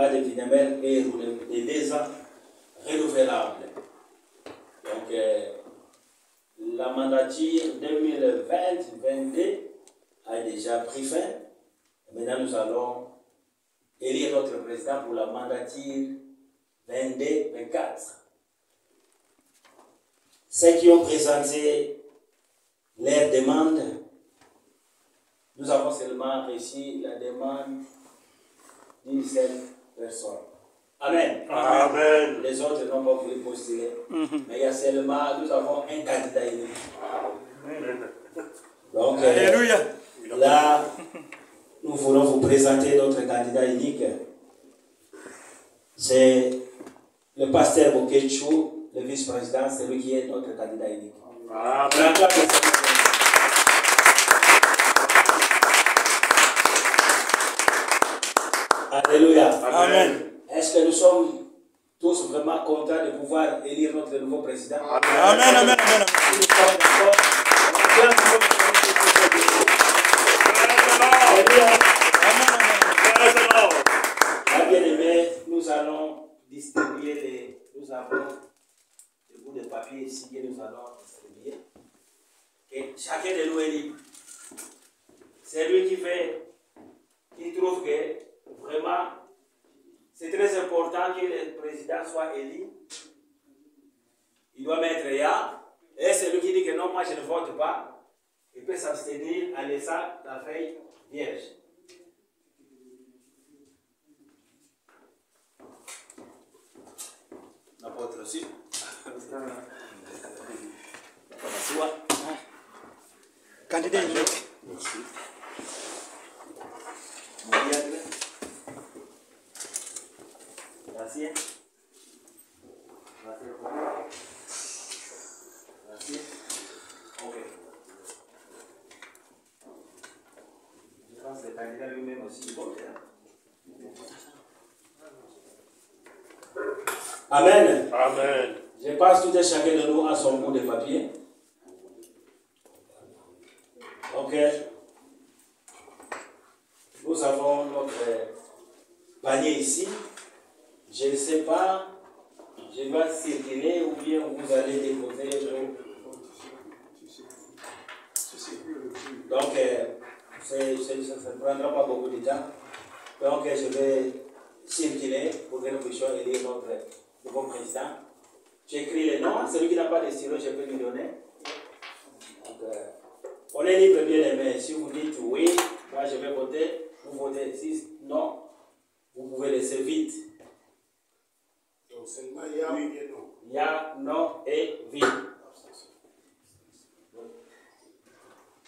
pas de phénomène et de 2 ans renouvelables. Donc, la mandature 2020-2022 a déjà pris fin. Maintenant, nous allons élire notre président pour la mandature 22-24. Ceux qui ont présenté leurs demandes, nous avons seulement reçu la demande d'une seule personne. Amen. Amen. Les autres n'ont pas voulu postuler. Mais il y a seulement, nous avons un candidat unique. Donc, Alléluia. Là, nous voulons vous présenter notre candidat unique. C'est le pasteur Bokechou, le vice-président, c'est lui qui est notre candidat unique. Amen. Alléluia. Amen. Est-ce que nous sommes tous vraiment contents de pouvoir élire notre nouveau président? Amen, amen, amen. Nous sommes d'accord. Alléluia. Bien-aimés, nous allons distribuer nous avons des bouts de papier ici que nous allons distribuer. Et chacun de nous est libre. C'est lui qui trouve que vraiment c'est très important que le président soit élu. Il doit mettre ya. Et c'est lui qui dit que non, moi je ne vote pas. Il peut s'abstenir en laissant la feuille vierge. L'apôtre aussi. Candidat unique. Merci. Merci. Merci. Ok. Je pense que le candidat lui-même aussi vote. Amen. Amen. Je pense que tout et chacun de nous a son bout de papier. Ok. Nous avons notre panier ici. Je ne sais pas, je dois circuler ou bien vous allez déposer. Donc, ça ne prendra pas beaucoup de temps. Donc, je vais circuler pour que nous puissions élire notre nouveau président. J'écris les noms. Celui qui n'a pas de stylo, je peux lui donner. Donc, on est libre, bien aimé. Si vous dites oui, moi je vais voter, vous votez. Si non, vous pouvez laisser vite. Donc seulement il y a oui et non. Il y a non et vite.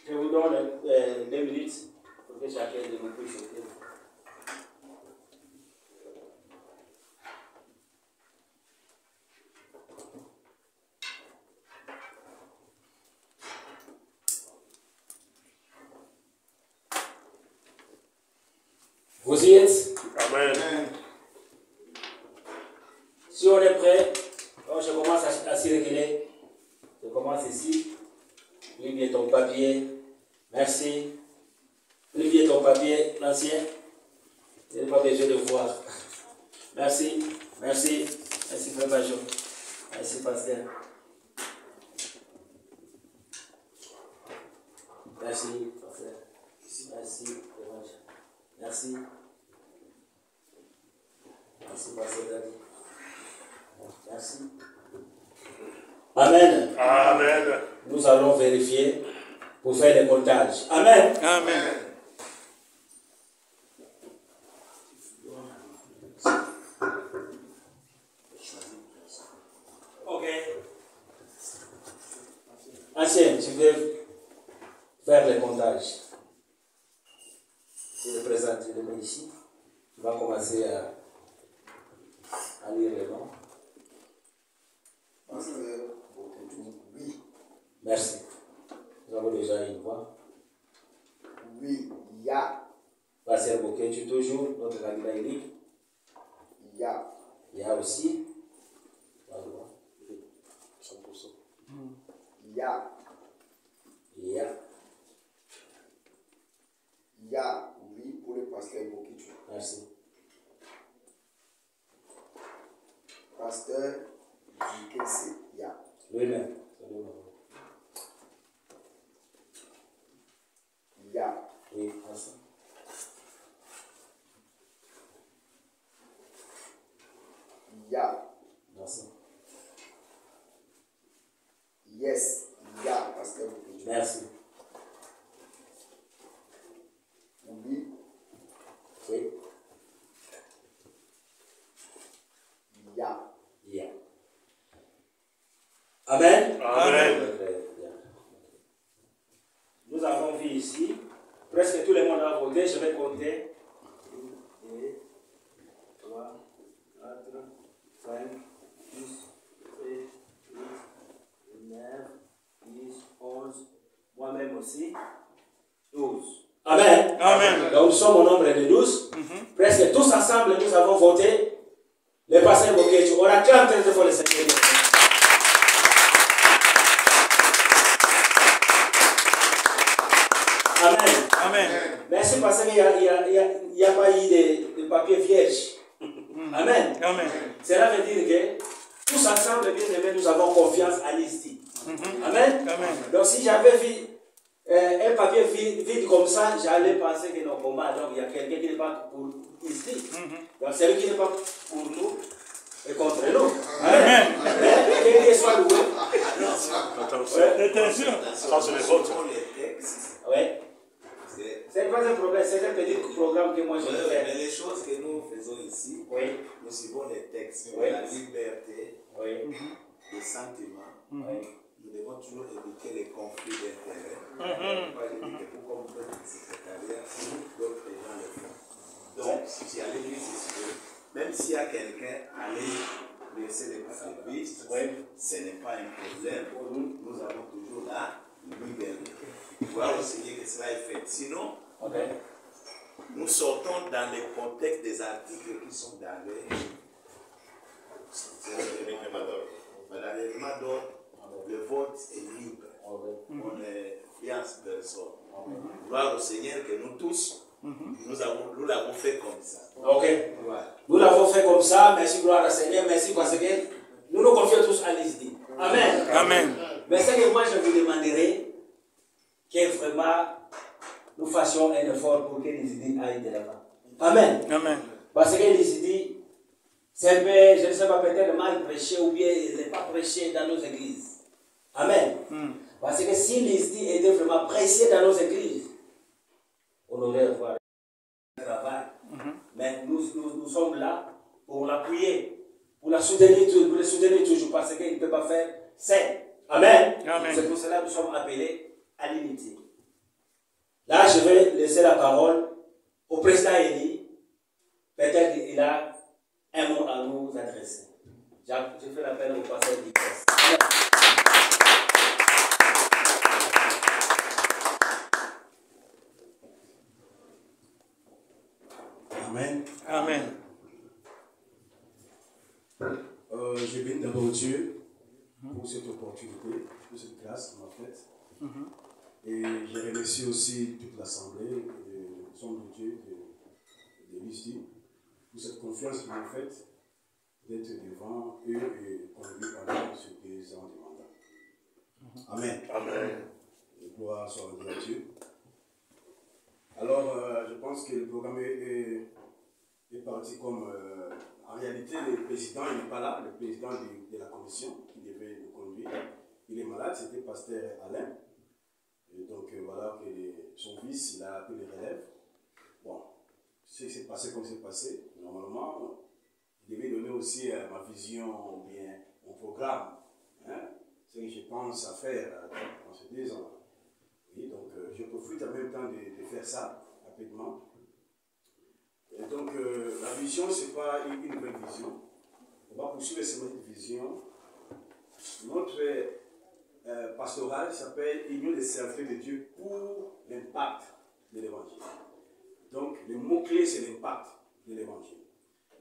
Je vous donne 2 minutes pour que chacun de vous puisse voter. Vous y êtes? Amen. Si on est prêt, donc je commence à circuler. Je commence ici. Lui, ton papier. Merci. Lui, ton papier, l'ancien. Je n'ai pas besoin de voir. Merci. Merci. Merci, Frère Bajo. Merci, Pasteur. Merci, Pasteur. Merci, Frère. Merci. Merci, Pasteur Dadi. Merci. Amen. Amen. Nous allons vérifier pour faire le comptage. Amen. Amen. Ok. Ancien, tu veux faire le comptage. Je le présente, je le mets ici. Tu vas commencer à lire les noms. Oui. Merci. Nous avons déjà une voix. Oui. Ya. Pasteur Bokechou, toujours notre candidat unique. Ya. Il y a aussi. Ya. Il y a. Ya. Oui pour le pasteur Bokechou. Merci. pasteur dit que c'est Ya. Lui-même. Ya. Oui, ensemble. Ya. Ensemble. Yes. Ya, pasteur. Merci. Oui. Oui. Ya. Yeah. Amen. Amen. Nous avons vu ici, presque tout le monde a voté, je vais compter. 1, 2, 3, 4, 5, 6, 7, 8, 9, 10, 11, moi-même aussi, 12. Amen. Amen. Donc nous sommes au nombre de 12. Presque tous ensemble, nous avons voté. Le pasteur Boketu, on acclame très fort le Seigneur. Amen. Amen. Merci parce qu'il n'y a pas eu de papier vierge. Amen. Amen. Cela veut dire que tous ensemble, bien aimés, nous avons confiance à l'Isti. Amen. Amen. Donc si j'avais vu un papier vide comme ça, j'allais penser que non, comment, donc il y a quelqu'un qui n'est pas pour l'Isti. Donc celui qui n'est pas pour nous est contre nous. Amen. Que Dieu soit loué. Attention. Attention. Ça, c'est les autres. Les textes, Oui. c'est- C'est pas un problème, c'est un petit programme que moi je vais faire. mais les choses que nous faisons ici, Oui. nous suivons les textes. Oui. La liberté, Oui. les sentiments. Oui. Nous devons toujours éviter les conflits d'intérêts. Pas éviter que pour comprendre le secrétariat, d'autres gens le font. Donc, si à l'église ici, même s'il y a quelqu'un allé laisser les papiers vides, Oui. ce n'est pas un problème pour nous. Nous avons toujours la liberté. Voir au Seigneur que cela est fait. Sinon, Ok. nous sortons dans le contexte des articles qui sont dans les règlements d'ordre. Dans les règlements d'ordre, le vote est libre. On ne fiance personne. Gloire au Seigneur que nous tous, nous l'avons fait comme ça. Ok. Voilà. Nous l'avons fait comme ça. Merci, gloire au Seigneur. Merci parce que nous nous confions tous à l'Isti. Amen. Amen. Mais ce que moi je vous demanderai, que vraiment nous fassions un effort pour que l'Isti aille de l'avant. Amen. Amen. Parce que l'Isti, c'est un peu, je ne sais pas, peut-être mal prêché ou bien il n'est pas prêché dans nos églises. Amen. Parce que si l'Isti était vraiment prêché dans nos églises, on aurait avoir un travail. Mais nous sommes là pour l'appuyer, pour le soutenir toujours, parce qu'il ne peut pas faire seul. Amen. Amen. C'est pour cela que nous sommes appelés à l'unité. Là, je vais laisser la parole au président Eli. Peut-être qu'il a un mot à nous adresser. Je fais l'appel au pasteur Nicolas. Amen. Amen. Je bénis d'abord Dieu pour cette opportunité, pour cette grâce qu'il m'a faite. Et je remercie aussi toute l'Assemblée, le son de Dieu, de l'Isti, pour cette confiance qu'ils m'ont faite d'être devant eux et conduire pendant ces 2 ans de mandat. Amen. Amen. Et gloire soit rendue à Dieu. Alors, je pense que le programme est parti comme... en réalité, le président n'est pas là, le président de la commission qui devait le conduire. Il est malade, c'était pasteur Alain. Et donc voilà que son fils, il a pris le relève. Bon, c'est passé comme c'est passé. Normalement, il devait donner aussi ma vision ou bien mon programme. Hein, ce que je pense à faire dans ces 2 ans. Oui, donc je profite en même temps de faire ça rapidement. Et donc la vision, ce n'est pas une nouvelle vision. On va poursuivre cette vision. Notre pastoral s'appelle Union des serviteurs de Dieu pour l'impact de l'évangile. Donc le mot-clé, c'est l'impact de l'évangile.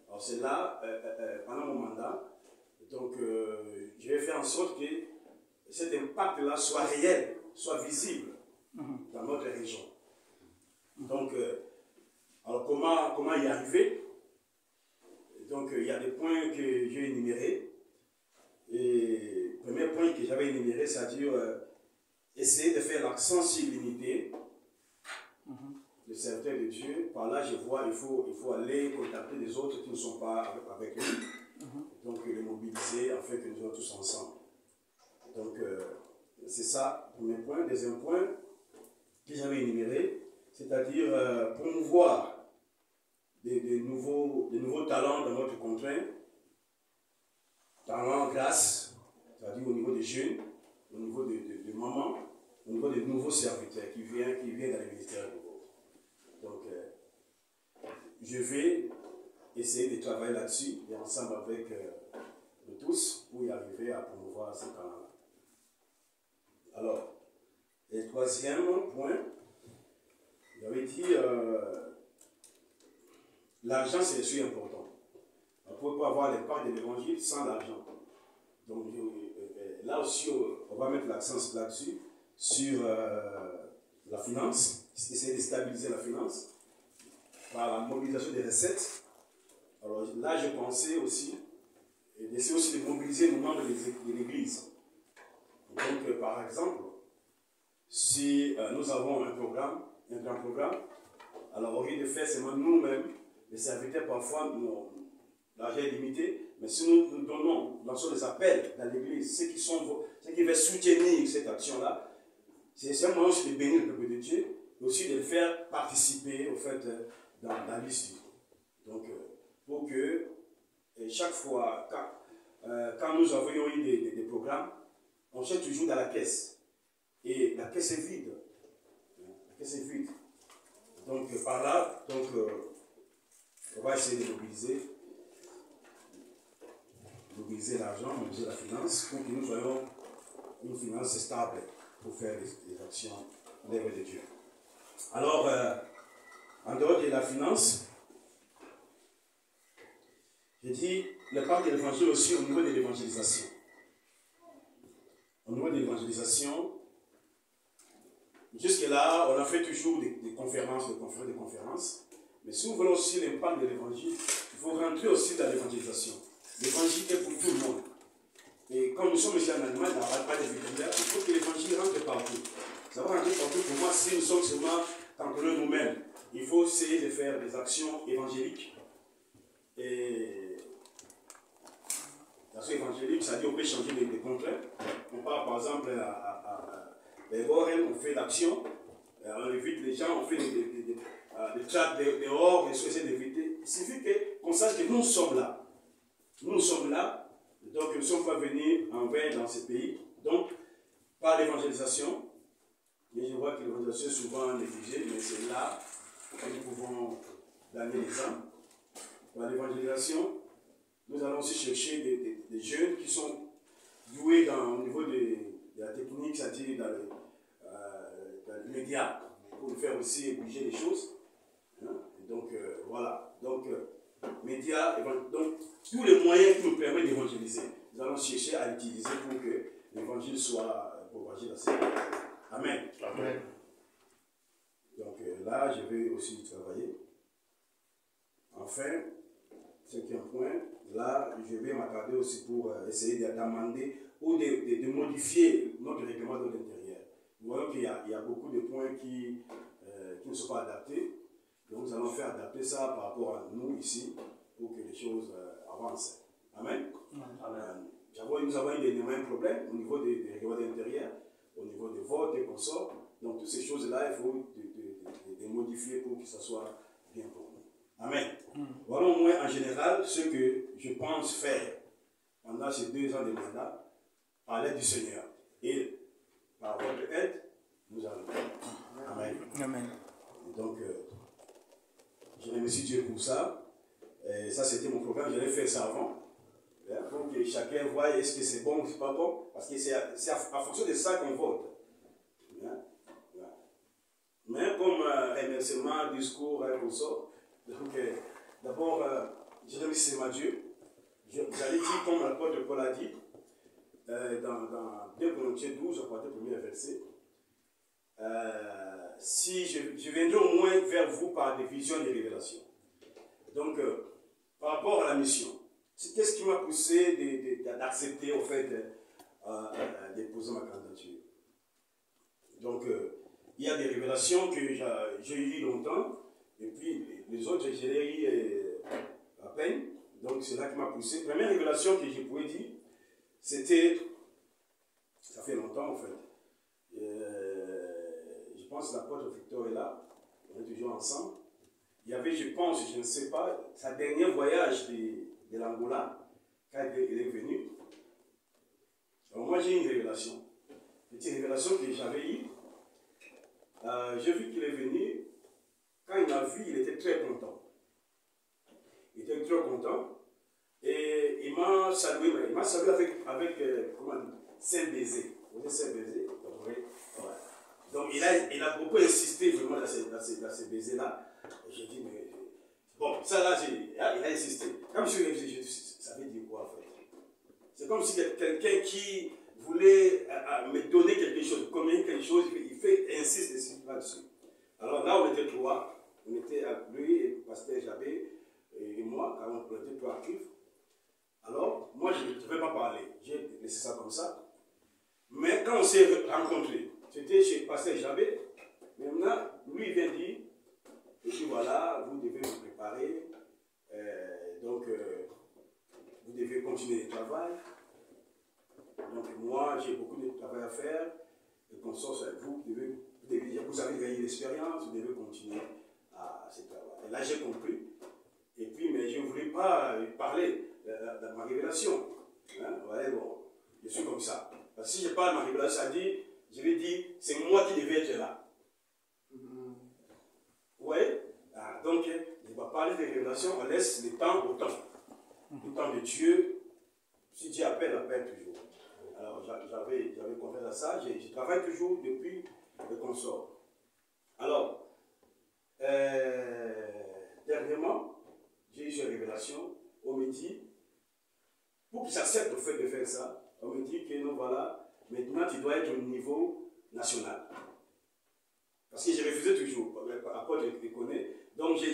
Alors c'est là, pendant mon mandat, donc je vais faire en sorte que cet impact-là soit réel, soit visible dans notre région. Donc, alors comment y arriver? Donc il y a des points que j'ai énumérés. Et le premier point que j'avais énuméré, c'est-à-dire essayer de faire l'accent sur l'unité, le serviteur de Dieu. Par là, je vois il faut aller contacter les autres qui ne sont pas avec lui. Donc, les mobiliser afin que nous soyons tous ensemble. Donc, c'est ça, premier point. Deuxième point que j'avais énuméré, c'est-à-dire promouvoir de nouveaux talents dans notre contrainte, talents, grâce, c'est-à-dire au niveau des jeunes, au niveau de mamans, au niveau des nouveaux serviteurs qui viennent dans les ministères de l'autre. Donc, je vais essayer de travailler là-dessus et ensemble avec nous tous pour y arriver à promouvoir ces talents-là. Alors, le troisième point, j'avais dit l'argent, c'est aussi important. On ne peut pas avoir les parts de l'évangile sans l'argent. Donc, là aussi, on va mettre l'accent là-dessus, sur la finance, essayer de stabiliser la finance par la mobilisation des recettes. Alors là, je pensais aussi, d'essayer aussi de mobiliser les membres de l'Église. Donc, par exemple, si nous avons un grand programme, alors au lieu de faire seulement nous-mêmes, les serviteurs, parfois, l'argent est limité, mais si nous lançons des appels dans l'Église, ceux qui veulent soutenir cette action-là, c'est un moyen aussi de bénir le peuple de Dieu, et aussi de le faire participer, au fait, dans l'histoire. Donc, pour que chaque fois, quand nous avions eu des programmes, on cherche toujours dans la caisse. Et la caisse est vide. La caisse est vide. Donc, par là, on va essayer de mobiliser l'argent, mobiliser la finance, pour que nous ayons une finance stable pour faire des actions en l'œuvre de Dieu. Alors, en dehors de la finance, j'ai dit le part de l'évangile aussi au niveau de l'évangélisation. Au niveau de l'évangélisation, jusque-là, on a fait toujours des conférences, mais si nous voulons aussi l'impact de l'évangile, il faut rentrer aussi dans l'évangélisation. L'évangile est pour tout le monde. Et comme nous sommes ici en Allemagne, dans la pas des victimes, il faut que l'évangile rentre partout. Ça va rentrer partout pour moi si nous sommes seulement cantonnés nous-mêmes. Il faut essayer de faire des actions évangéliques. Et l'action évangélique, ça dit qu'on peut changer des contraintes. On part par exemple à on fait l'action, on évite les gens, on fait des tracts dehors, on essaie d'éviter. Il suffit qu'on sache que nous sommes là. Nous sommes là, donc nous ne sommes pas venus en vain dans ce pays. Donc, par l'évangélisation, et je vois que l'évangélisation est souvent négligée, mais c'est là que nous pouvons gagner les âmes. Par l'évangélisation, nous allons aussi chercher des jeunes qui sont doués au niveau de la technique, c'est-à-dire dans les médias, pour nous faire aussi bouger les choses. Hein? Et donc, voilà. Donc, médias, donc, tous les moyens qui nous permettent d'évangéliser, nous allons chercher à l'utiliser pour que l'évangile soit propagé dans ces pays. Amen. Amen. Donc, là, je vais aussi travailler. Enfin, cinquième point, là, je vais m'attarder aussi pour essayer d'amender ou de modifier notre règlement de l'intérieur. Nous voyons qu'il y a beaucoup de points qui ne sont pas adaptés. Donc, nous allons faire adapter ça par rapport à nous ici pour que les choses avancent. Amen. Amen. Nous avons eu des mêmes problèmes au niveau des règlements de l'intérieur, au niveau des votes et consorts. Donc, toutes ces choses-là, il faut les modifier pour que ça soit bien pour nous. Amen. Voilà au moins en général ce que je pense faire pendant ces 2 ans de mandat à l'aide du Seigneur. Et par votre aide, nous allons. Amen. Amen. Et donc, je remercie Dieu pour ça. Et ça, c'était mon programme. J'allais faire ça avant. Pour que chacun voie est-ce que c'est bon ou c'est pas bon. Parce que c'est à fonction de ça qu'on vote. Mais comme remerciement, discours, et tout ça. Donc, d'abord, je remercie ma Dieu. J'allais dire, comme l'apôtre Paul a dit, dans 2 Corinthiens 12, à partir du 1er verset, si je viendrai au moins vers vous par des visions et des révélations. Donc, par rapport à la mission, qu'est-ce qui m'a poussé d'accepter, au fait, d'épouser ma candidature. Donc, il y a des révélations que j'ai eues longtemps, et puis les autres, je les ai eues à peine. Donc, c'est là qui m'a poussé. Première révélation que je pouvais dire, c'était, ça fait longtemps en fait, je pense que l'apôtre Victor est là, on est toujours ensemble. Il y avait, je pense, je ne sais pas, sa dernier voyage de l'Angola, quand il est venu. Donc moi j'ai une révélation. Petite révélation que j'avais eue. J'ai vu qu'il est venu. Quand il m'a vu, il était très content. Il était très content. Et il m'a salué avec comment dire, 5 baisers. Vous voyez 5 baisers? Donc il a beaucoup insisté vraiment dans ces baisers-là. J'ai dit, mais bon, ça là, il a insisté. Comme je réfléchis, ça veut dire quoi en fait? C'est comme si quelqu'un qui voulait me donner quelque chose, communiquer quelque chose, il insiste là-dessus. Alors là, on était 3. On était lui et le pasteur Jabé et moi, quand on était 3 actifs. Alors, moi, je ne devais pas parler. J'ai laissé ça comme ça. Mais quand on s'est rencontrés, c'était chez le pasteur Jabé. Maintenant, lui, il vient dire, et puis voilà, vous devez vous préparer. Donc, vous devez continuer le travail. Donc, moi, j'ai beaucoup de travail à faire. Le consort, vous avez gagné l'expérience, vous devez continuer à ce travail. Et là, j'ai compris. Et puis, mais je ne voulais pas parler de ma révélation. Hein? Ouais, bon, je suis comme ça. Parce que si je parle de ma révélation, je vais dire, c'est moi qui devais être là. Vous voyez? Donc, je ne vais pas parler de révélation, on laisse le temps au temps. Le temps de Dieu, si Dieu appelle, appelle toujours. Alors, j'avais confiance à ça, je travaille toujours depuis le consort. Alors, dernièrement, j'ai eu une révélation, on me dit, pour qu'ils acceptent le fait de faire ça, on me dit que non, voilà, maintenant tu dois être au niveau national. Parce que j'ai refusé toujours, après je le connais, donc je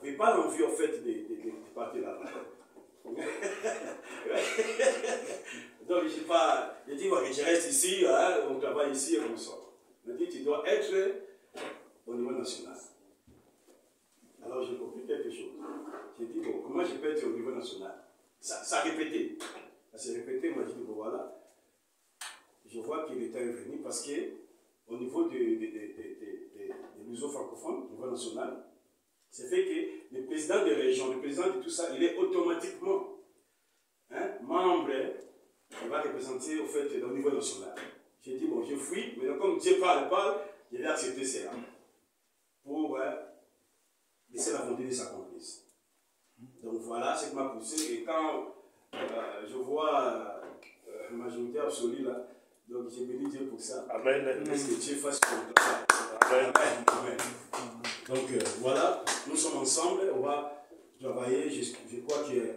n'avais pas l'envie en fait de partir là-bas. Donc je dis, je reste ici, hein, on travaille ici et on sort. On me dit, tu dois être au niveau national. Alors j'ai compris quelque chose. J'ai dit, bon, comment je peux être au niveau national? Ça a répété. Ça s'est répété, moi j'ai dit, bon voilà, je vois qu'il est temps venu parce que au niveau de l'uso francophone, au niveau national, c'est fait que le président de région, le président de tout ça, il est automatiquement membre, il va représenter au fait au niveau national. J'ai dit, bon, je fuis, mais comme Dieu parle, je vais accepter cela pour laisser la volonté de s'accomplir. Donc voilà ce qui m'a poussé. Et quand je vois la majorité absolue là, donc j'ai béni Dieu pour ça. Amen. Parce que Dieu fasse comme ça. Amen. Amen. Donc voilà, nous sommes ensemble, on va travailler. Je crois que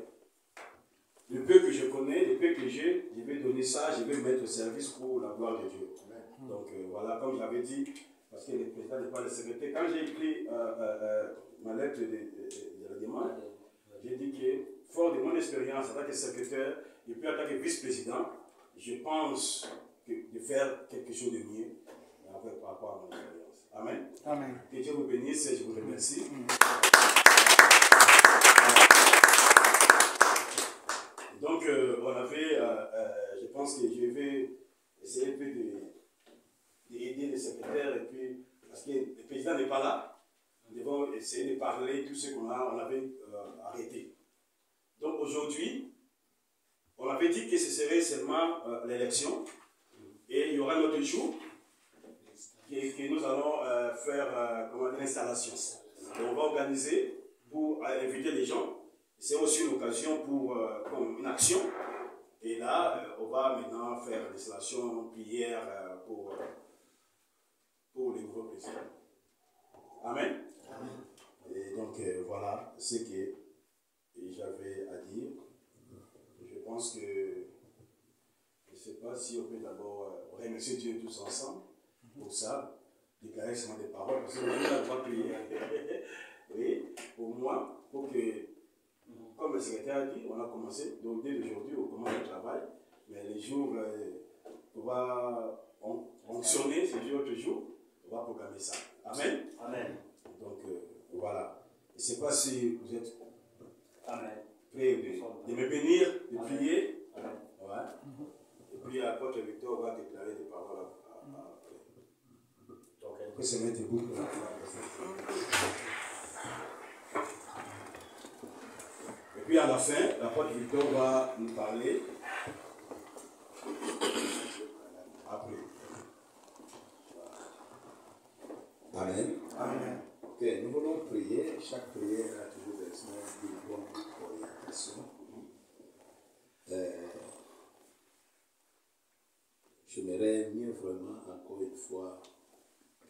le peu que je connais, le peu que j'ai, je vais donner ça, je vais mettre au service pour la gloire de Dieu. Amen. Donc voilà, comme j'avais dit, parce que le président n'est pas le secrétaire, quand j'ai écrit ma lettre de la demande, j'ai dit que, fort de mon expérience en tant que secrétaire et puis en tant que vice-président, je pense de faire quelque chose de mieux par rapport à mon expérience. Amen. Amen. Que Dieu vous bénisse et je vous remercie. Donc, on avait, je pense que je vais essayer un peu d'aider les secrétaires, et puis, parce que le président n'est pas là, nous devons essayer de parler tout ce qu'on avait arrêté. Donc aujourd'hui, on avait dit que ce serait seulement l'élection, et il y aura un autre jour que nous allons faire l'installation. On va organiser pour inviter les gens. C'est aussi une occasion pour une action. Et là, on va maintenant faire l'installation, prière pour les nouveaux présidents. Amen. Amen. Et donc voilà ce que j'avais à dire. Je pense que je ne sais pas si on peut d'abord remercier Dieu tous ensemble pour ça, déclarer seulement des paroles, parce que je n'ai pas prié. Oui, pour moi, pour que, comme le secrétaire a dit, on a commencé. Donc dès aujourd'hui, on commence le travail. Mais les jours, on va fonctionner ces autres jours. On va programmer ça. Amen. Amen. Donc voilà. Je ne sais pas si vous êtes Amen. prêts de me bénir, de prier. Amen. Ouais. Et puis l'apôtre Victor va déclarer des paroles après. Ok. On peut se mettre debout pour la Et puis à la fin, l'apôtre Victor va nous parler. Après. Amen. Amen. Ok, nous voulons prier. Chaque prière a toujours besoin d'une bonne orientation. J'aimerais mieux vraiment, encore une fois,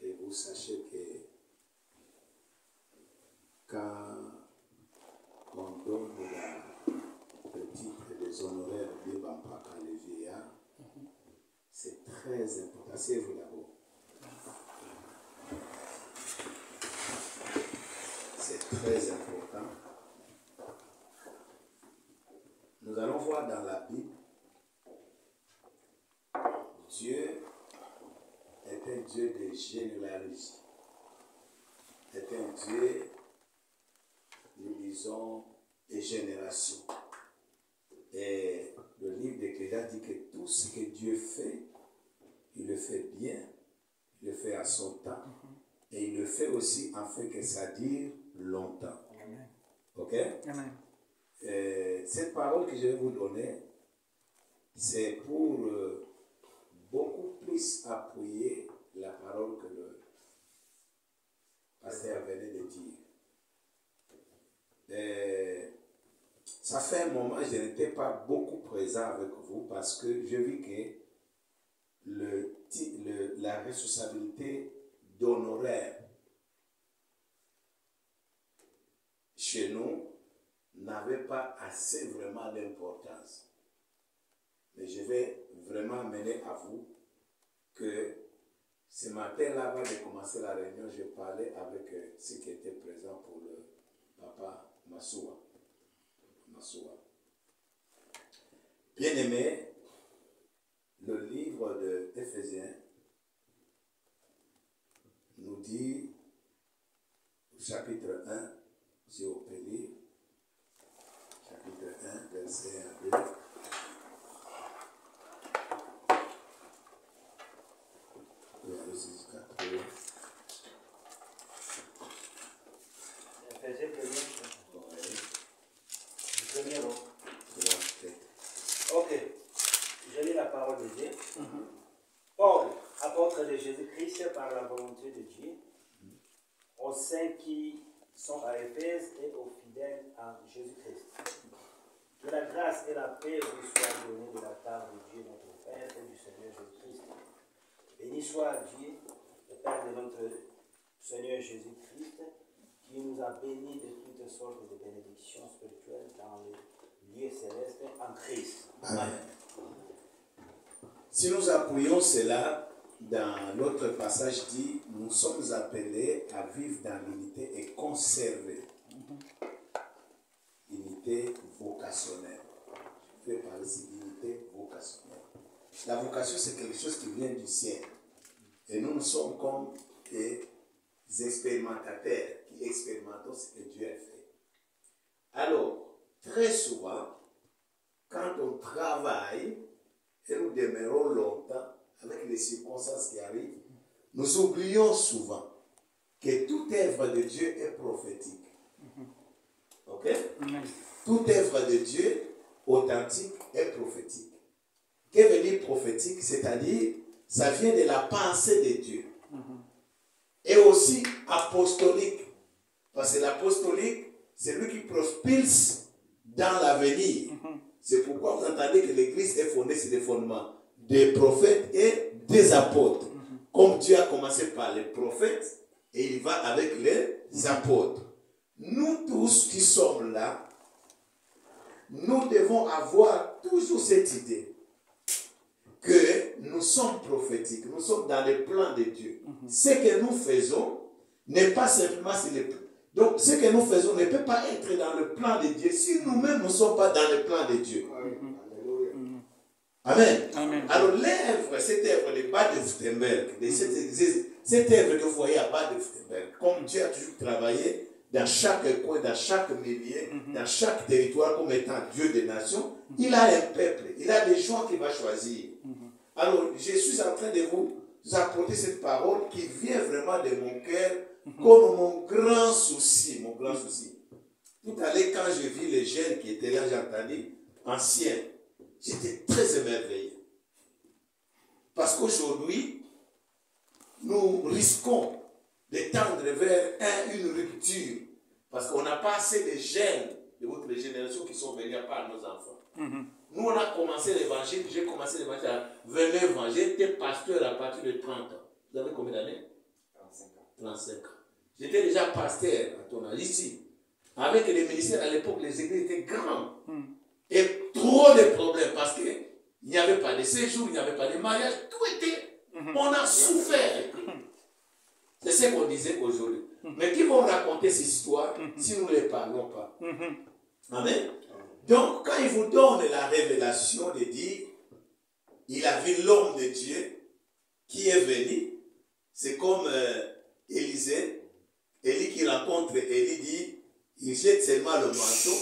que vous sachiez que quand on donne le titre des honoraires de Bampaka le vieillard, c'est très important. Asseyez-vous d'abord. C'est très important. Nous allons voir dans la Bible, Dieu est un Dieu de généalogie. Est un Dieu, nous disons, des générations. Et le livre d'Ecclésiaste dit que tout ce que Dieu fait, il le fait bien, il le fait à son temps, et il le fait aussi afin que ça dure longtemps. Amen. Ok? Amen. Cette parole que je vais vous donner, c'est pour beaucoup plus appuyer la parole que le pasteur venait de dire. Ça fait un moment que je n'étais pas beaucoup présent avec vous parce que je vis que la responsabilité d'honoraire chez nous n'avait pas assez vraiment d'importance. Mais je vais vraiment mener à vous que ce matin-là, avant de commencer la réunion, je parlais avec ceux qui étaient présents pour le papa Massoua. Bien-aimé, le livre de Éphésiens nous dit, au chapitre 1, si on peut lire, chapitre 1, verset 1 à 2. Éphésiens premier rang. Ok. Je lis la parole de Dieu. Paul, apôtre de Jésus-Christ par la volonté de Dieu, aux saints qui sont à Éphèse et aux fidèles en Jésus-Christ. Que la grâce et la paix vous soient données de la part de Dieu notre Père et du Seigneur Jésus-Christ. Béni soit Dieu, le Père de notre Seigneur Jésus-Christ, qui nous a bénis de toutes sortes de bénédictions spirituelles dans les lieux célestes en Christ. Amen. Si nous appuyons cela, dans l'autre passage dit, nous sommes appelés à vivre dans l'unité et conserver l'unité vocationnelle. Je vais parler ici d'unité vocationnelle. La vocation, c'est quelque chose qui vient du ciel. Et nous sommes comme des expérimentateurs qui expérimentons ce que Dieu a fait. Alors, très souvent, quand on travaille et nous demeurons longtemps avec les circonstances qui arrivent, nous oublions souvent que toute œuvre de Dieu est prophétique. Ok? Toute œuvre de Dieu authentique est prophétique. Qu'est-ce que veut dire prophétique? C'est-à-dire, ça vient de la pensée de Dieu. Et aussi apostolique. Parce que l'apostolique, c'est lui qui propulse dans l'avenir. C'est pourquoi vous entendez que l'Église est fondée sur des fondements des prophètes et des apôtres. Comme Dieu a commencé par les prophètes et il va avec les apôtres. Nous tous qui sommes là, nous devons avoir toujours cette idée que nous sommes prophétiques, nous sommes dans le plan de Dieu. Ce que nous faisons n'est pas simplement sur le plan. Donc, ce que nous faisons ne peut pas être dans le plan de Dieu si nous-mêmes ne sommes pas dans le plan de Dieu. Amen. Amen. Alors, l'œuvre, cette œuvre de Bad de Württemberg, de cette église, cette œuvre que vous voyez à Bad de Württemberg, comme Dieu a toujours travaillé dans chaque coin, dans chaque milieu, dans chaque territoire, comme étant Dieu des nations, il a un peuple, il a des gens qu'il va choisir. Alors, je suis en train de vous apporter cette parole qui vient vraiment de mon cœur comme mon grand souci, mon grand souci. Tout à l'heure, quand j'ai vu les jeunes qui étaient là, j'ai entendu, anciens, j'étais très émerveillé. Parce qu'aujourd'hui, nous risquons de tendre vers une rupture. Parce qu'on n'a pas assez de jeunes de votre génération qui sont venus à part nos enfants. Nous, on a commencé l'évangile, j'ai commencé l'évangile à 29 ans. J'ai été pasteur à partir de 30 ans. Vous avez combien d'années? 35 ans. 35 ans. J'étais déjà pasteur à ton âge ici. Avec les ministères à l'époque, les églises étaient grandes. Et trop de problèmes parce qu'il n'y avait pas de séjour, il n'y avait pas de mariage, tout était. On a souffert. C'est ce qu'on disait aujourd'hui. Mais qui vont raconter ces histoires si nous ne les parlons pas? Amen. Donc, quand il vous donne la révélation de dire, il a vu l'homme de Dieu qui est venu, c'est comme Élisée, Élie qui rencontre Élie dit, il jette seulement le manteau,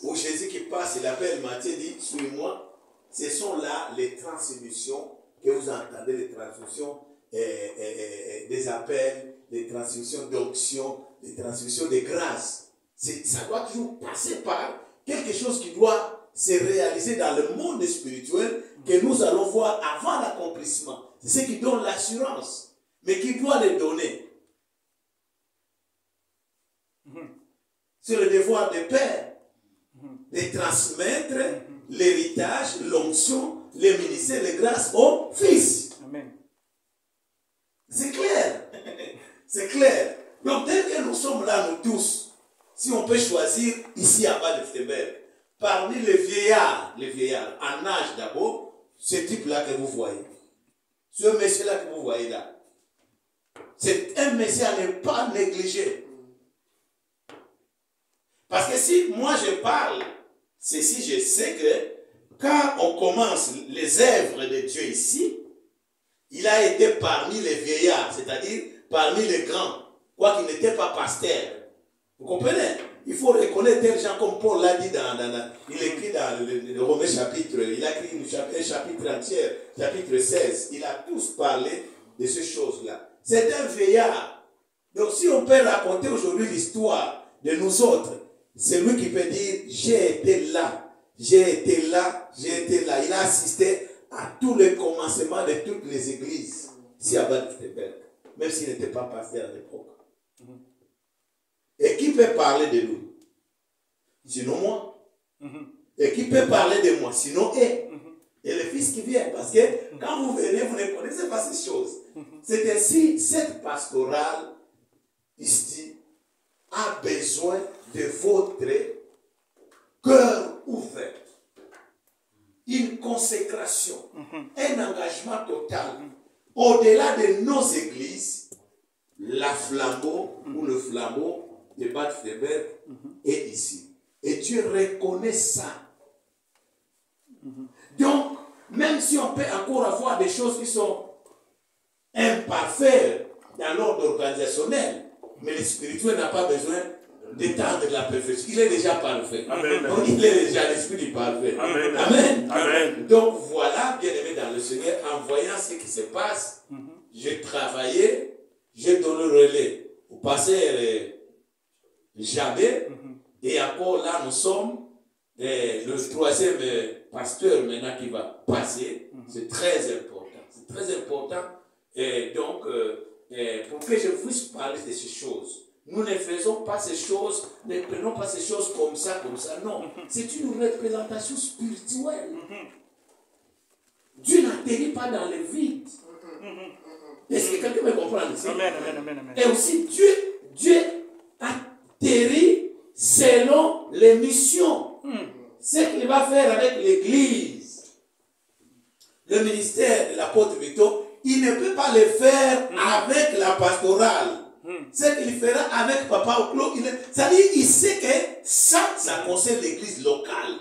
où Jésus qui passe, il appelle Matthieu, dit, suis-moi. Ce sont là les transmissions que vous entendez, les transmissions des appels, les transmissions d'onction, les transmissions de grâce. Ça doit toujours passer par quelque chose qui doit se réaliser dans le monde spirituel que nous allons voir avant l'accomplissement. C'est ce qui donne l'assurance, mais qui doit les donner. C'est le devoir des pères de transmettre l'héritage, l'onction, les ministères, les grâces aux fils. Amen. C'est clair. C'est clair. Donc, dès que nous sommes là, nous tous, si on peut choisir ici à Bad de Württemberg, parmi les vieillards, en âge d'abord, ce type-là que vous voyez, ce monsieur-là que vous voyez là, c'est un monsieur à ne pas négliger. Parce que si moi je parle, c'est si je sais que quand on commence les œuvres de Dieu ici, il a été parmi les vieillards, c'est-à-dire parmi les grands, quoiqu'il n'était pas pasteur. Vous comprenez? Il faut reconnaître tel gens comme Paul l'a dit il écrit dans le Romains chapitre, il a écrit un chapitre entier, chapitre 16. Il a tous parlé de ces choses-là. C'est un vieillard. Donc si on peut raconter aujourd'hui l'histoire de nous autres, c'est lui qui peut dire, j'ai été là, j'ai été là, j'ai été là. Il a assisté à tous les commencements de toutes les églises, ici à Bad Württemberg, même s'il n'était pas pasteur à l'époque. Et qui peut parler de lui? Sinon moi. Et qui peut parler de moi? Sinon et le fils qui vient. Parce que quand vous venez, vous ne connaissez pas ces choses. C'est ainsi, cette pastorale ici a besoin de votre cœur ouvert. Une consécration, un engagement total. Au-delà de nos églises, la flambeau ou le flambeau de Bad Württemberg est ici. Et Dieu reconnaît ça. Donc, même si on peut encore avoir des choses qui sont imparfaites dans l'ordre organisationnel, mais le spirituel n'a pas besoin d'étendre la perfection. Il est déjà parfait. Amen. Donc, il est déjà l'esprit du parfait. Amen. Amen. Amen. Donc, voilà, bien aimé dans le Seigneur, en voyant ce qui se passe, j'ai travaillé, j'ai donné le relais au pasteur Jabé, et encore là, nous sommes le troisième pasteur maintenant qui va passer. C'est très important. C'est très important. Et donc, pour que je puisse parler de ces choses, nous ne faisons pas ces choses, ne prenons pas ces choses comme ça. Non, c'est une représentation spirituelle. Dieu n'atterrit pas dans le vide. Est-ce que quelqu'un me comprend ici? Amen, amen, amen, amen. Et aussi, Dieu atterrit selon les missions. Ce qu'il va faire avec l'Église, le ministère de l'apôtre Victor, il ne peut pas le faire avec la pastorale. Ce qu'il fera avec Papa Oclo, c'est-à-dire il sait que ça concerne l'église locale.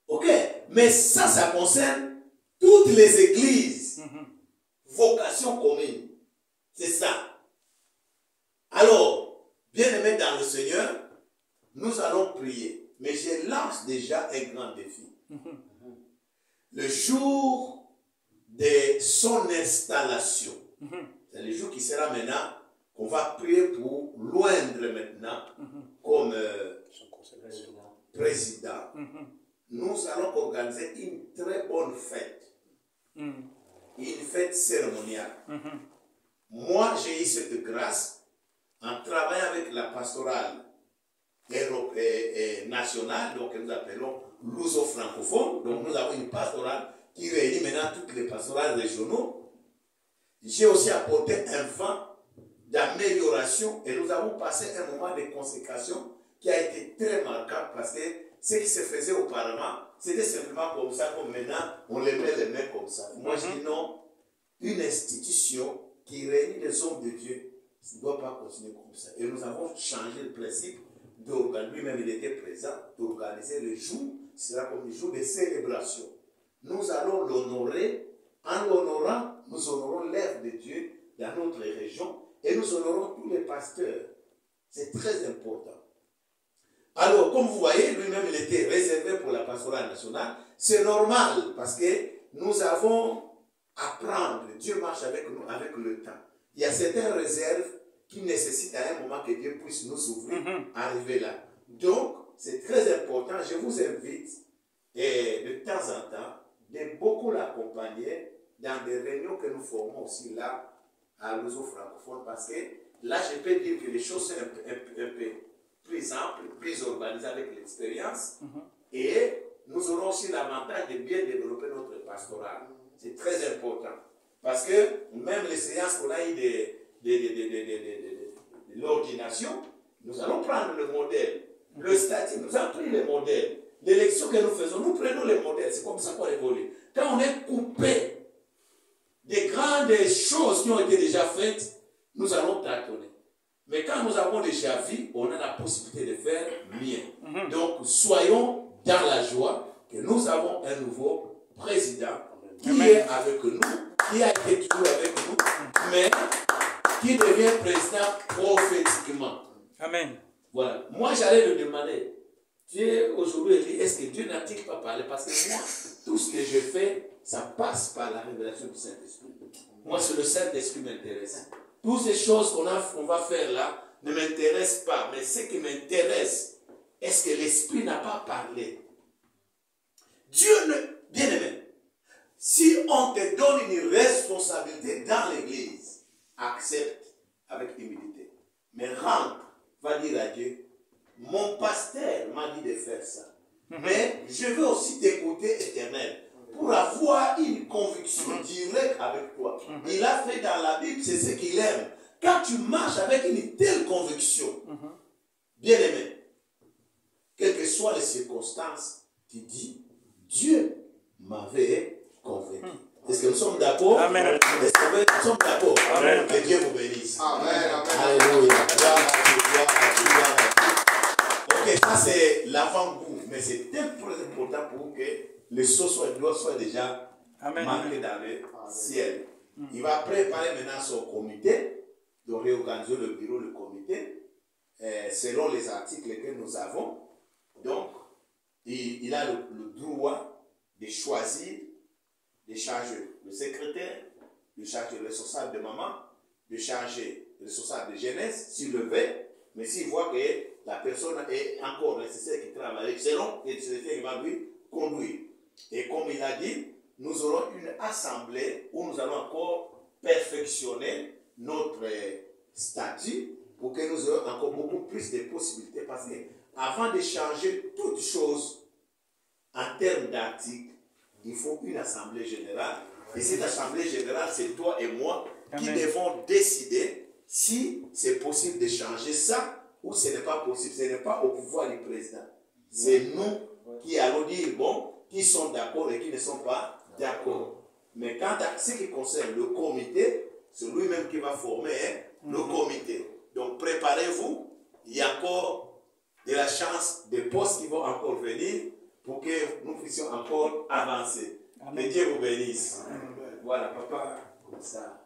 Ok? Mais ça concerne toutes les églises. Vocation commune. C'est ça. Alors, bien-aimés dans le Seigneur, nous allons prier. Mais je lance déjà un grand défi. Le jour de son installation, c'est le jour qui sera maintenant, qu'on va prier pour loindre maintenant comme président. Nous allons organiser une très bonne fête. Une fête cérémoniale. Moi, j'ai eu cette grâce en travaillant avec la pastorale nationale, donc que nous appelons luso-francophone. Donc nous avons une pastorale qui réunit maintenant toutes les pastorales régionaux. J'ai aussi apporté un vent d'amélioration et nous avons passé un moment de consécration qui a été très marquant parce que ce qui se faisait auparavant, c'était simplement comme ça, comme maintenant, on les met les mains comme ça. Moi, je dis non, une institution qui réunit les hommes de Dieu ne doit pas continuer comme ça. Et nous avons changé le principe d'organiser, lui-même il était présent, d'organiser le jour, ce sera comme le jour de célébration. Nous allons l'honorer, en l'honorant, nous honorons l'œuvre de Dieu dans notre région et nous honorons tous les pasteurs. C'est très important. Alors, comme vous voyez, lui-même, il était réservé pour la pastorale nationale. C'est normal parce que nous avons à prendre. Dieu marche avec nous, avec le temps. Il y a certaines réserves qui nécessitent à un moment que Dieu puisse nous ouvrir, arriver là. Donc, c'est très important. Je vous invite, et de temps en temps, de beaucoup l'accompagner dans des réunions que nous formons aussi là, à l'Uso francophone, parce que là, je peux dire que les choses sont un peu plus amples, plus organisées avec l'expérience, et nous aurons aussi l'avantage de bien développer notre pastoral. C'est très important. Parce que même les séances qu'on a eues de l'ordination, nous allons prendre le modèle. Le statut, nous avons pris le modèle. L'élection que nous faisons, nous prenons le modèle. C'est comme ça qu'on évolue. Quand on est coupé des grandes choses qui ont été déjà faites, nous allons tâtonner. Mais quand nous avons déjà vu, on a la possibilité de faire mieux. Donc, soyons dans la joie que nous avons un nouveau président qui est avec nous, qui a été toujours avec nous, mais qui devient président prophétiquement. Amen. Voilà. Moi, j'allais le demander. Dieu, aujourd'hui, dit, est-ce que Dieu n'a-t-il pas parlé? Parce que moi, tout ce que je fais, ça passe par la révélation du Saint-Esprit. Moi, c'est le Saint-Esprit qui m'intéresse. Toutes ces choses qu'on va faire là ne m'intéressent pas. Mais ce qui m'intéresse, est-ce que l'Esprit n'a pas parlé? Dieu ne... Bien aimé, si on te donne une responsabilité dans l'église, accepte avec humilité. Mais rentre, va dire à Dieu, mon pasteur m'a dit de faire ça. Mais je veux aussi t'écouter, Éternel, pour avoir une conviction directe avec toi. Il a fait dans la Bible, c'est ce qu'il aime. Quand tu marches avec une telle conviction, bien aimé, quelles que soient les circonstances, tu dis, Dieu m'avait convaincu. Est-ce que nous sommes d'accord? Amen. Est-ce que nous sommes d'accord? Amen. Que Dieu vous bénisse. Amen. Alléluia. Ok, ça c'est l'avant-goût, mais c'est très important pour que le sceau soit déjà marqué dans le ciel. Il va préparer maintenant son comité, de réorganiser le bureau, le comité, selon les articles que nous avons. Donc, il a le droit de choisir, de changer le secrétaire, de changer le responsable de maman, de changer le responsable de jeunesse, s'il le veut, mais s'il voit que la personne est encore nécessaire qui travaille, selon le secrétaire, il va lui conduire. Et comme il a dit, nous aurons une assemblée où nous allons encore perfectionner notre statut pour que nous ayons encore beaucoup plus de possibilités. Parce que avant de changer toutes choses en termes d'articles, il faut une assemblée générale. Et cette assemblée générale, c'est toi et moi qui devons décider si c'est possible de changer ça ou ce n'est pas possible. Ce n'est pas au pouvoir du président. C'est nous qui allons dire, bon, qui sont d'accord et qui ne sont pas d'accord. Mais quant à ce qui concerne le comité, c'est lui-même qui va former le comité. Donc préparez-vous. Il y a encore de la chance, des postes qui vont encore venir pour que nous puissions encore avancer. Que Dieu vous bénisse. Voilà, papa, comme ça.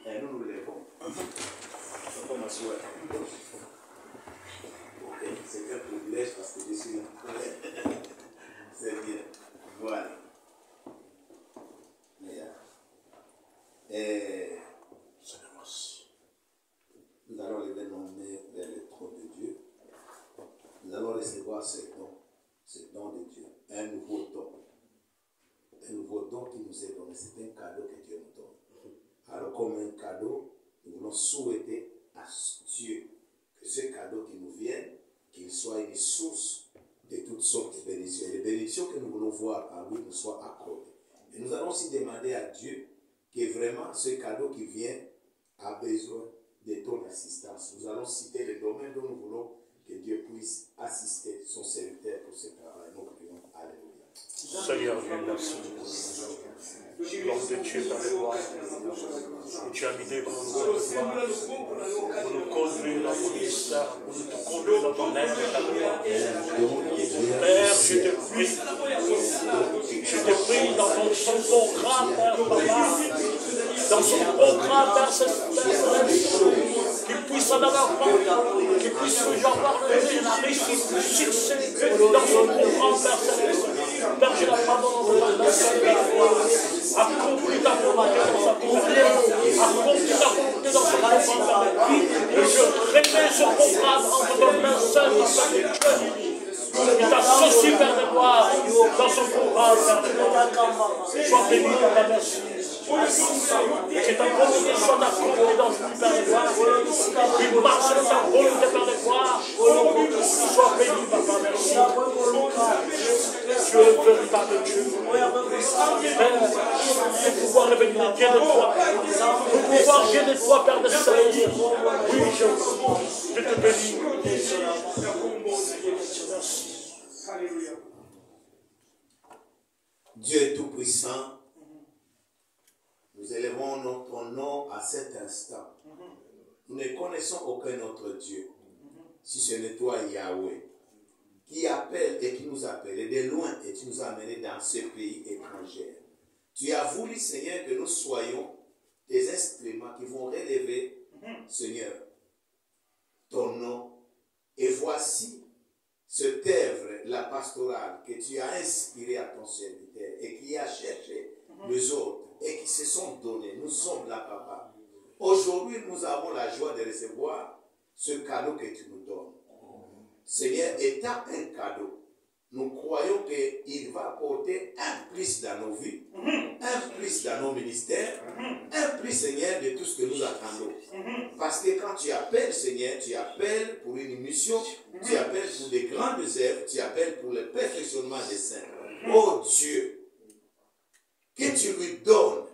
Et nous nous levons. Papa m'assoit. Ok, c'est un privilège parce que je suis là. C'est bien. Voilà. Et nous allons les dénommer vers le trône de Dieu. Nous allons recevoir ce don de Dieu, un nouveau don qui nous est donné. C'est un cadeau que Dieu nous donne. Alors comme un cadeau, nous voulons souhaiter à Dieu que ce cadeau qui nous vienne, qu'il soit une source de toutes sortes de bénédictions. Et les bénédictions que nous voulons voir en lui nous soient accordées. Et nous allons aussi demander à Dieu que vraiment ce cadeau qui vient a besoin de ton assistance. Nous allons citer les domaines dont nous voulons que Dieu puisse assister son serviteur pour ce travail. Nous prions. Alléluia. Seigneur, Dieu, merci. L'homme de Dieu dans les gloires. Tu as mis des grands pour nous conduire dans ton ministère, pour nous conduire dans ton aide et ta gloire. Père, je te prie dans son programme, Père, papa, dans son programme, Père, qu'il puisse en avoir part, qu'il puisse avoir la réussite, le succès dans son programme, Père Céleste. Père, je l'abandonne dans ta main. Accomplis ta volonté dans sa volonté. Accomplis ta volonté dans son programme, Père. Et je remets ce programme entre tes mains seules, Père de Dieu. Il t'associe, Père de gloire, dans son programme, Père de gloire. Sois béni, Père, merci. Et que ta volonté soit accomplie dans ce Père de gloire. Il marche dans ta volonté, Père de gloire. Sois béni, Papa, merci. Tu es un véritable Dieu. Père, le pouvoir est venu vient de toi. Le pouvoir vient de toi, Père de Céleste. Oui, je te bénis. Alléluia. Dieu est tout-puissant. Nous élevons notre nom à cet instant. Nous ne connaissons aucun autre Dieu, si ce n'est toi, Yahweh, qui appelle et qui nous appelle, et de loin, et tu nous as amenés dans ce pays étranger. Tu as voulu, Seigneur, que nous soyons des instruments qui vont relever, Seigneur, ton nom. Et voici cette œuvre, la pastorale, que tu as inspirée à ton serviteur et qui a cherché les autres et qui se sont donnés. Nous sommes là, Papa. Aujourd'hui, nous avons la joie de recevoir ce cadeau que tu nous donnes. Seigneur, étant un cadeau, nous croyons qu'il va apporter un plus dans nos vies, un plus dans nos ministères, un plus, Seigneur, de tout ce que nous attendons. Parce que quand tu appelles, Seigneur, tu appelles pour une mission, tu appelles pour des grandes œuvres, tu appelles pour le perfectionnement des saints. Oh Dieu, que tu lui donnes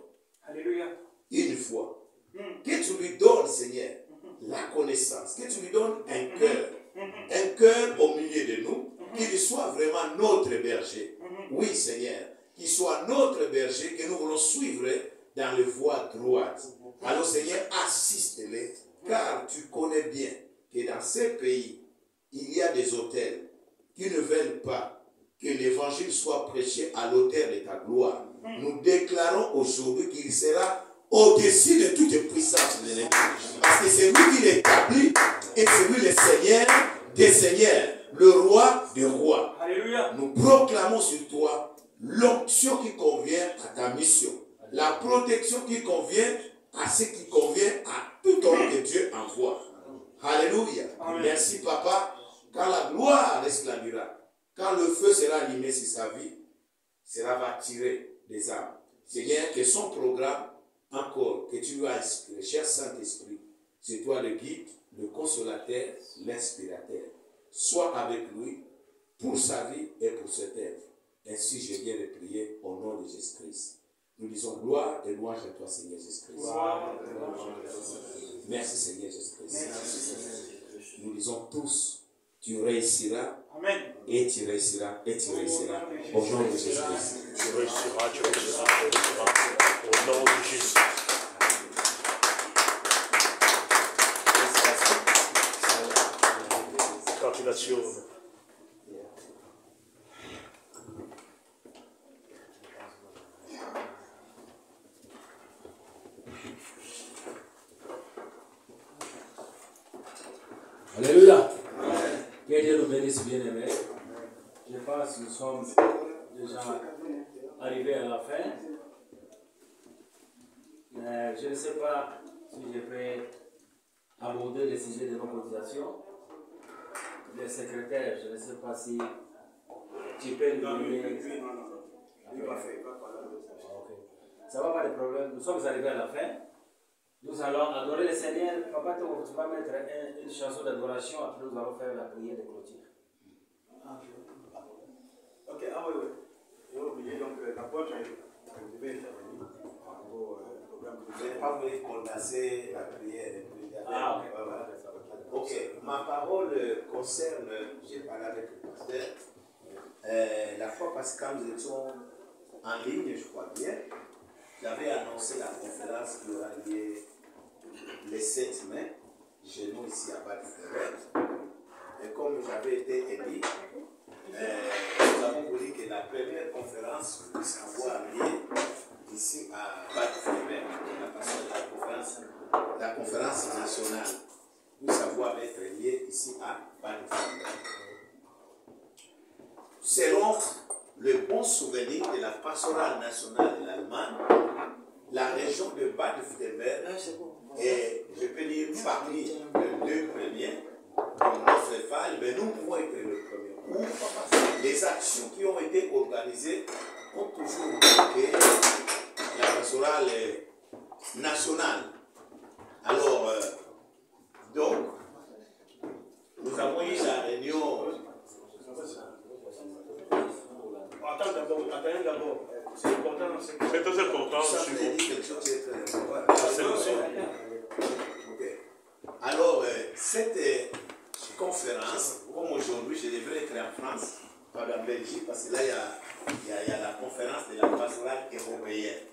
une foi, que tu lui donnes, Seigneur, la connaissance, que tu lui donnes un cœur au milieu de nous, qu'il soit vraiment notre berger. Oui, Seigneur, qu'il soit notre berger, que nous voulons suivre dans les voies droites. Alors, Seigneur, assiste-les, car tu connais bien que dans ces pays, il y a des autels qui ne veulent pas que l'évangile soit prêché à l'autel de ta gloire. Nous déclarons aujourd'hui qu'il sera au-dessus de toute puissance de l'ennemi. Parce que c'est lui qui l'établit et c'est lui le Seigneur des seigneurs, le roi des rois. Alléluia. Nous proclamons sur toi l'onction qui convient à ta mission, la protection qui convient à ce qui convient à tout homme que Dieu envoie. Alléluia. Amen. Merci, Papa. Quand la gloire resplendira, quand le feu sera allumé sur sa vie, cela va tirer des âmes. Seigneur, que son programme, encore, que tu lui as inspiré, cher Saint-Esprit, c'est toi le guide, le consolateur, l'inspirateur. Sois avec lui pour sa vie et pour cette œuvre. Ainsi, je viens de prier au nom de Jésus-Christ. Nous disons gloire et louange à toi, Seigneur Jésus-Christ. Merci, Seigneur Jésus-Christ. Nous disons tous, tu réussiras. Amen. Et tu réussiras, et tu réussiras. Au nom de Jésus-Christ. Tu réussiras, tu réussiras, tu réussiras. Au nom de Jésus. Congratulazioni. Alléluia. Que Dieu nous bénisse, bien-aimés. Je pense que nous sommes déjà arrivés à la fin. Je ne sais pas si je peux aborder le sujet de nos cotisations. Le secrétaire, je ne sais pas si tu peux nous donner. Non. Il va faire, il va parler. Ok. Ça va pas de problème. Nous sommes arrivés à la fin. Nous allons adorer le Seigneur. Papa, tu vas mettre une chanson d'adoration. Après, nous allons faire la prière de clôture. Ok, oui. J'ai oublié, donc l'apôtre devait intervenir par rapport au programme que Je n'ai pas voulu commencer la prière. Ah, ok. Voilà. Ok, ma parole concerne, j'ai parlé avec le pasteur, la fois parce que quand nous étions en ligne, je crois bien, j'avais annoncé la conférence qui aura lieu le 7 mai, chez nous ici à Bâle-Ferret. Et comme j'avais été élu, nous avons voulu que la première conférence puisse avoir lieu ici à Bâle-Ferret, la conférence nationale puisse avoir être liée ici à Bâle-Ferret. Selon le bon souvenir de la pastorale nationale de l'Allemagne, la région de Bade-Württemberg est, je peux dire, parmi les deux premiers, comme notre fall, mais nous pouvons être le premier. Où les actions qui ont été organisées ont toujours marqué la pastorale nationale. Alors, donc, nous avons eu la réunion. Attends d'abord. C'est important. C'est très important. Ça aussi. veut dire quelque chose qui est très important. C'est le son. Ok. Alors, cette conférence, comme aujourd'hui, je devrais être en France, pas en Belgique, parce que là, il y a la conférence de la pastorale européenne.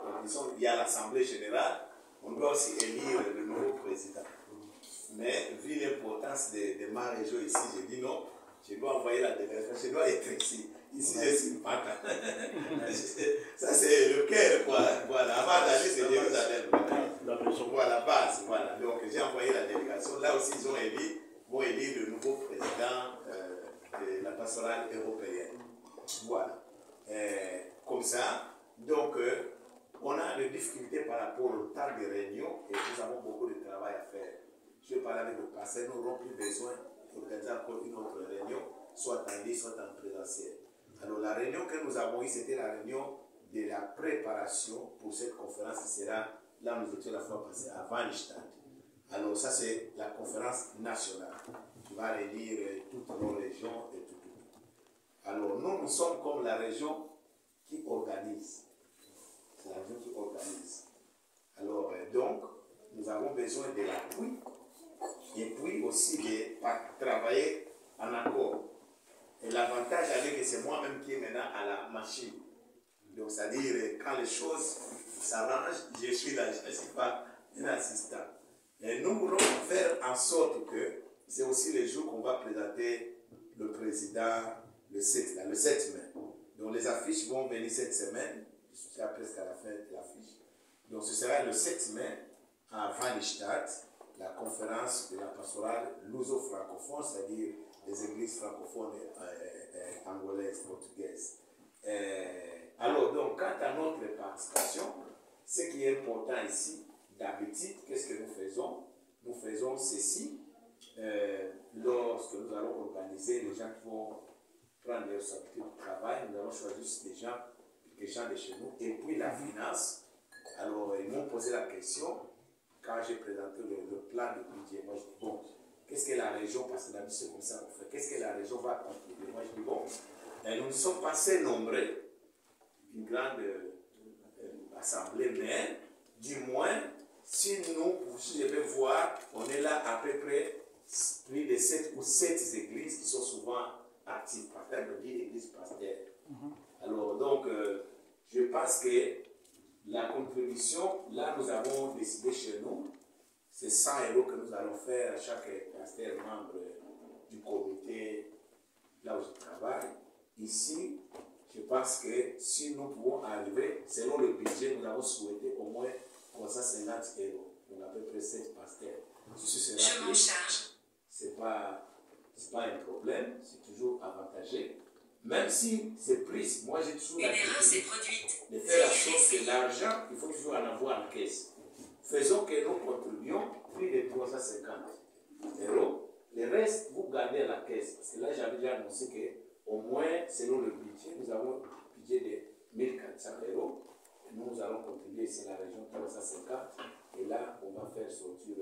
Donc, disons, il y a l'Assemblée générale, on doit aussi élire le nouveau président. Mais vu l'importance de ma région ici, j'ai dit non, je dois envoyer la délégation, je dois être ici. Ici, je suis pas. Ça, c'est le cœur, quoi. Voilà, avant d'aller, c'est Jérusalem. Voilà, la base. Voilà. Donc, j'ai envoyé la délégation. Là aussi, ils vont élire le nouveau président de la pastorale européenne. Voilà. Comme ça, donc, on a des difficultés par rapport au temps de réunion et nous avons beaucoup de travail à faire. Je vais parler avec le pasteur, nous n'aurons plus besoin d'organiser encore une autre réunion, soit en ligne, soit en présentiel. Alors, la réunion que nous avons eue, c'était la réunion de la préparation pour cette conférence qui sera, là nous étions la fois passée, à Wannstadt. Alors, ça c'est la conférence nationale qui va réunir toutes nos régions et tout. Alors, nous sommes comme la région qui organise. C'est la région qui organise. Alors, donc, nous avons besoin de l'appui et puis aussi de travailler en accord. Et l'avantage avec c'est moi-même qui est maintenant à la machine. Donc, c'est-à-dire, quand les choses s'arrangent, je suis là, je ne suis pas un assistant. Et nous voulons faire en sorte que c'est aussi le jour qu'on va présenter le président le 7 mai. Donc, les affiches vont venir cette semaine. Je suis presque à la fin de l'affiche. Donc, ce sera le 7 mai à Wannstadt, la conférence de la pastorale luso-francophone, c'est-à-dire les églises francophones angolaises, portugaises. Alors, donc, quant à notre participation, ce qui est important ici, d'habitude, qu'est-ce que nous faisons? Nous faisons ceci lorsque nous allons organiser les gens qui vont prendre leur sortie de travail, nous allons choisir des gens de chez nous, et puis la finance. Alors, ils m'ont posé la question quand j'ai présenté le plan de budget. Moi, je dis, bon, qu'est-ce que la région, parce que d'habitude c'est comme ça qu'on fait, qu'est-ce que la région va contribuer? Moi, je dis, bon, nous ne sommes pas assez nombreux, une grande assemblée, mais du moins, si je vais voir, on est là à peu près plus de 7 ou 7 églises qui sont souvent actives, par exemple, 10 églises pastorales. Alors, donc, je pense que la contribution, là, nous avons décidé chez nous, c'est 100 € que nous allons faire à chaque pasteur membre du ici, je pense que si nous pouvons arriver, selon le budget, nous avons souhaité au moins 350 €. Donc à peu près 7 pasteurs. Si ce sera plus, ce n'est pas un problème, c'est toujours avantageux. Même si c'est pris, moi j'ai toujours la de faire la sorte que l'argent, il faut toujours en avoir en caisse. Faisons que nous contribuions plus de 350 €. Le reste, vous gardez à la caisse. Parce que là, j'avais déjà annoncé qu'au moins, selon le budget, nous avons un budget de 1400 €. Nous allons contribuer ici à la région 350. Et là, on va faire sortir